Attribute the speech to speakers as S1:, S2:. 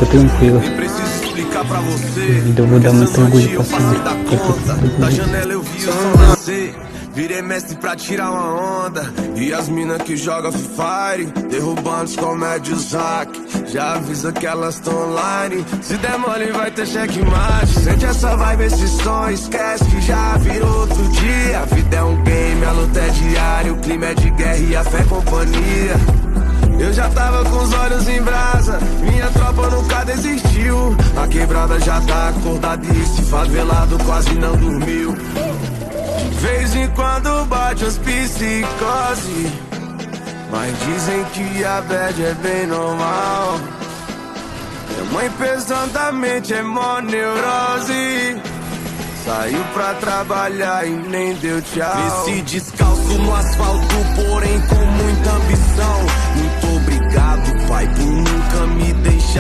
S1: fica tranquilo.
S2: Nem preciso explicar pra você.
S1: Vida, eu vou dar muito orgulho pra
S2: fora da conta. Da
S1: senhora.
S2: janela eu vi o sol nascer. Virei mestre pra tirar uma onda. E as mina que joga Free Fire, derrubando os comédios hack. Já avisa que elas tão online. Se der mole vai ter checkmate. Sente essa vibe, esse som, esquece que já virou outro dia. A vida é um game, a luta é diária. O clima é de guerra e a fé é companhia. Eu já tava com os olhos em brasa, minha tropa nunca desistiu. A quebrada já tá acordada e esse favelado quase não dormiu. De vez em quando bate as psicose, mas dizem que a bad é bem normal. Minha mãe pesadamente é mó neurose. Saiu pra trabalhar e nem deu tchau. Desci descalço no asfalto, porém com muita ambição. Muito obrigado, pai, por nunca me deixar